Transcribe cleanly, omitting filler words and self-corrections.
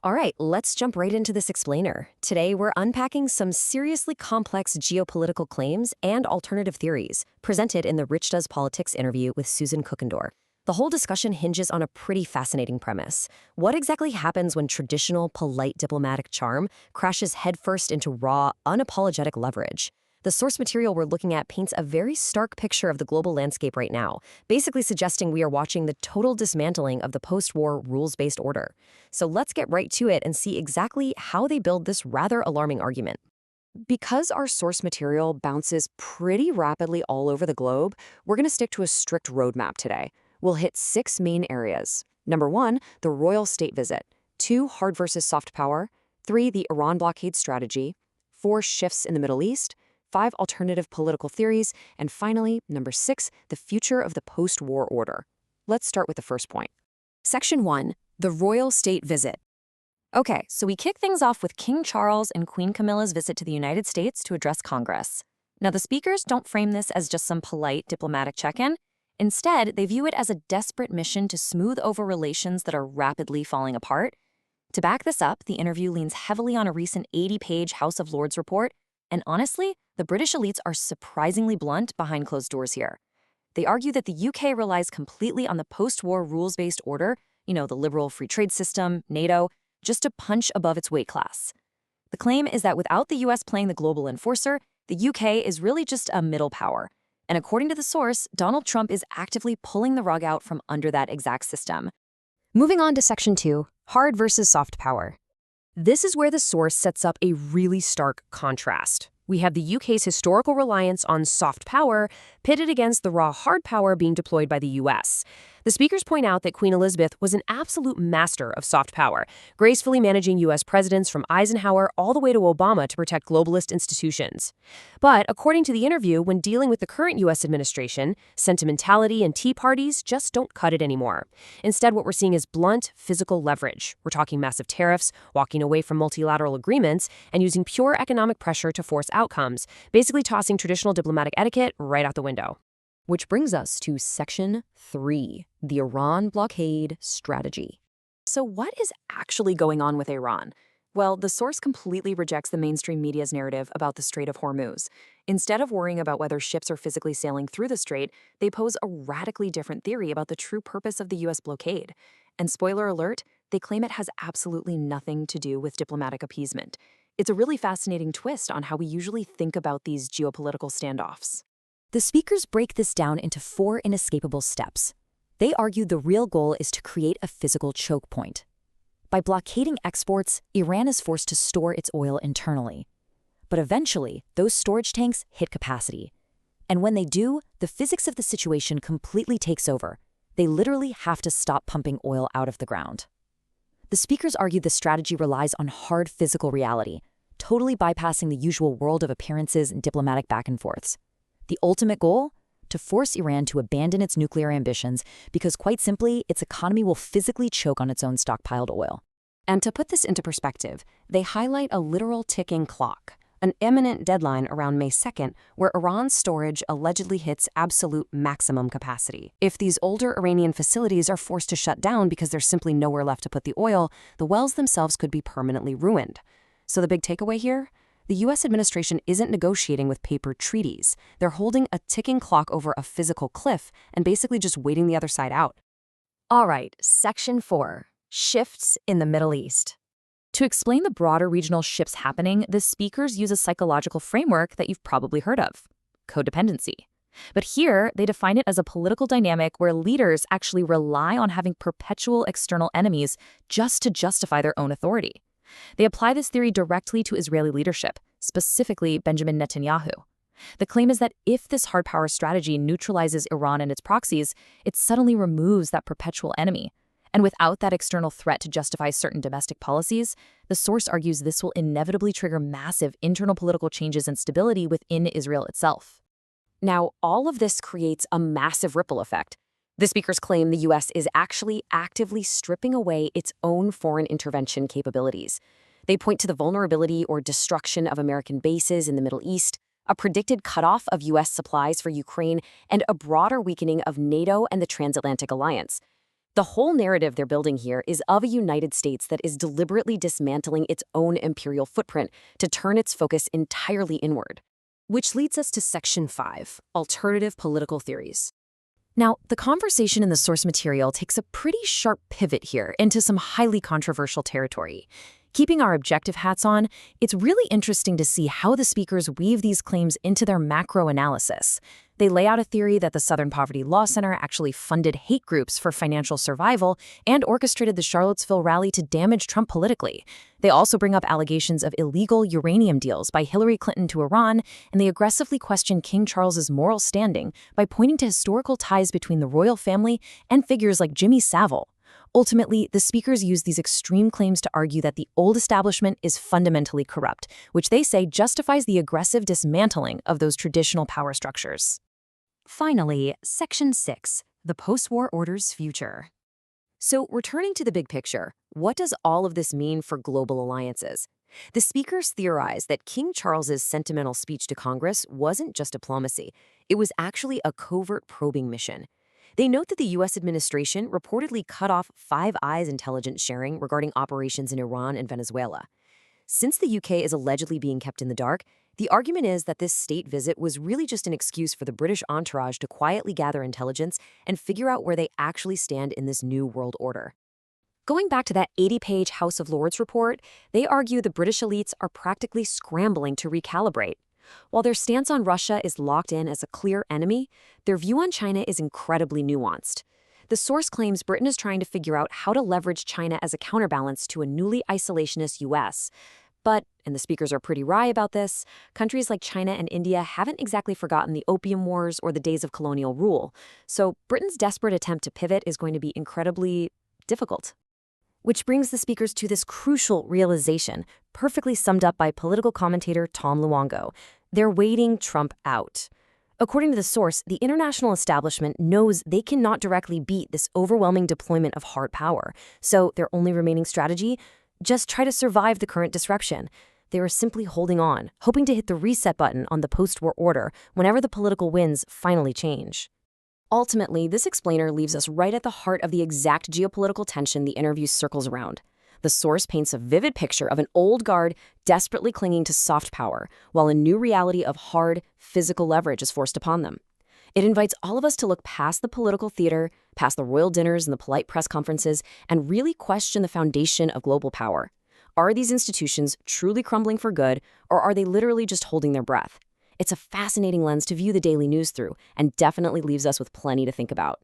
All right, let's jump right into this explainer. Today, we're unpacking some seriously complex geopolitical claims and alternative theories presented in the Rich Does Politics interview with Susan Kuykendorf. The whole discussion hinges on a pretty fascinating premise. What exactly happens when traditional, polite diplomatic charm crashes headfirst into raw, unapologetic leverage? The source material we're looking at paints a very stark picture of the global landscape right now, basically suggesting we are watching the total dismantling of the post-war rules-based order. So let's get right to it and see exactly how they build this rather alarming argument. Because our source material bounces pretty rapidly all over the globe, we're going to stick to a strict roadmap today. We'll hit 6 main areas. Number 1, the royal state visit. 2, hard versus soft power. 3, the Iran blockade strategy. 4, shifts in the Middle East. 5, alternative political theories. And finally, number 6, the future of the post-war order. Let's start with the first point. Section 1, the royal state visit. Okay, so we kick things off with King Charles and Queen Camilla's visit to the United States to address Congress. Now, the speakers don't frame this as just some polite diplomatic check-in. Instead, they view it as a desperate mission to smooth over relations that are rapidly falling apart. To back this up, the interview leans heavily on a recent 80-page House of Lords report, and honestly, the British elites are surprisingly blunt behind closed doors here. They argue that the UK relies completely on the post-war rules-based order, the liberal free trade system, NATO, just to punch above its weight class. The claim is that without the US playing the global enforcer, the UK is really just a middle power. And according to the source, Donald Trump is actively pulling the rug out from under that exact system. Moving on to Section 2, hard versus soft power. This is where the source sets up a really stark contrast. We have the UK's historical reliance on soft power pitted against the raw hard power being deployed by the US. The speakers point out that Queen Elizabeth was an absolute master of soft power, gracefully managing US presidents from Eisenhower all the way to Obama to protect globalist institutions. But according to the interview, when dealing with the current US administration, sentimentality and tea parties just don't cut it anymore. Instead, what we're seeing is blunt, physical leverage. We're talking massive tariffs, walking away from multilateral agreements, and using pure economic pressure to force outcomes, basically tossing traditional diplomatic etiquette right out the window. Which brings us to Section 3, the Iran blockade strategy. So what is actually going on with Iran? Well, the source completely rejects the mainstream media's narrative about the Strait of Hormuz. Instead of worrying about whether ships are physically sailing through the strait, they pose a radically different theory about the true purpose of the US blockade. And spoiler alert, they claim it has absolutely nothing to do with diplomatic appeasement. It's a really fascinating twist on how we usually think about these geopolitical standoffs. The speakers break this down into 4 inescapable steps. They argue the real goal is to create a physical choke point. By blockading exports, Iran is forced to store its oil internally. But eventually, those storage tanks hit capacity. And when they do, the physics of the situation completely takes over. They literally have to stop pumping oil out of the ground. The speakers argue the strategy relies on hard physical reality, totally bypassing the usual world of appearances and diplomatic back and forths. The ultimate goal? To force Iran to abandon its nuclear ambitions because, quite simply, its economy will physically choke on its own stockpiled oil. And to put this into perspective, they highlight a literal ticking clock, an imminent deadline around May 2nd where Iran's storage allegedly hits absolute maximum capacity. If these older Iranian facilities are forced to shut down because there's simply nowhere left to put the oil, the wells themselves could be permanently ruined. So the big takeaway here? The US administration isn't negotiating with paper treaties. They're holding a ticking clock over a physical cliff and basically just waiting the other side out. All right, Section 4, shifts in the Middle East. To explain the broader regional shifts happening, the speakers use a psychological framework that you've probably heard of, codependency. But here, they define it as a political dynamic where leaders actually rely on having perpetual external enemies just to justify their own authority. They apply this theory directly to Israeli leadership, specifically Benjamin Netanyahu. The claim is that if this hard power strategy neutralizes Iran and its proxies, it suddenly removes that perpetual enemy. And without that external threat to justify certain domestic policies, the source argues this will inevitably trigger massive internal political changes and stability within Israel itself. Now, all of this creates a massive ripple effect. The speakers claim the US is actually actively stripping away its own foreign intervention capabilities. They point to the vulnerability or destruction of American bases in the Middle East, a predicted cutoff of US supplies for Ukraine, and a broader weakening of NATO and the transatlantic alliance. The whole narrative they're building here is of a United States that is deliberately dismantling its own imperial footprint to turn its focus entirely inward. Which leads us to Section 5, Alternative Political Theories. Now, the conversation in the source material takes a pretty sharp pivot here into some highly controversial territory. Keeping our objective hats on, it's really interesting to see how the speakers weave these claims into their macro analysis. They lay out a theory that the Southern Poverty Law Center actually funded hate groups for financial survival and orchestrated the Charlottesville rally to damage Trump politically. They also bring up allegations of illegal uranium deals by Hillary Clinton to Iran, and they aggressively question King Charles's moral standing by pointing to historical ties between the royal family and figures like Jimmy Savile. Ultimately, the speakers use these extreme claims to argue that the old establishment is fundamentally corrupt, which they say justifies the aggressive dismantling of those traditional power structures. Finally, Section 6, the post-war order's future. So, returning to the big picture, what does all of this mean for global alliances? The speakers theorize that King Charles's sentimental speech to Congress wasn't just diplomacy. It was actually a covert probing mission. They note that the U.S. administration reportedly cut off Five Eyes intelligence sharing regarding operations in Iran and Venezuela. Since the UK is allegedly being kept in the dark, the argument is that this state visit was really just an excuse for the British entourage to quietly gather intelligence and figure out where they actually stand in this new world order. Going back to that 80-page House of Lords report, they argue the British elites are practically scrambling to recalibrate. While their stance on Russia is locked in as a clear enemy, their view on China is incredibly nuanced. The source claims Britain is trying to figure out how to leverage China as a counterbalance to a newly isolationist U.S. But, and the speakers are pretty wry about this, countries like China and India haven't exactly forgotten the Opium Wars or the days of colonial rule. So Britain's desperate attempt to pivot is going to be incredibly difficult. Which brings the speakers to this crucial realization, perfectly summed up by political commentator Tom Luongo. They're waiting Trump out. According to the source, the international establishment knows they cannot directly beat this overwhelming deployment of hard power. So their only remaining strategy? Just try to survive the current disruption. They are simply holding on, hoping to hit the reset button on the post-war order whenever the political winds finally change. Ultimately, this explainer leaves us right at the heart of the exact geopolitical tension the interview circles around. The source paints a vivid picture of an old guard desperately clinging to soft power, while a new reality of hard, physical leverage is forced upon them. It invites all of us to look past the political theater, past the royal dinners and the polite press conferences, and really question the foundation of global power. Are these institutions truly crumbling for good, or are they literally just holding their breath? It's a fascinating lens to view the daily news through, and definitely leaves us with plenty to think about.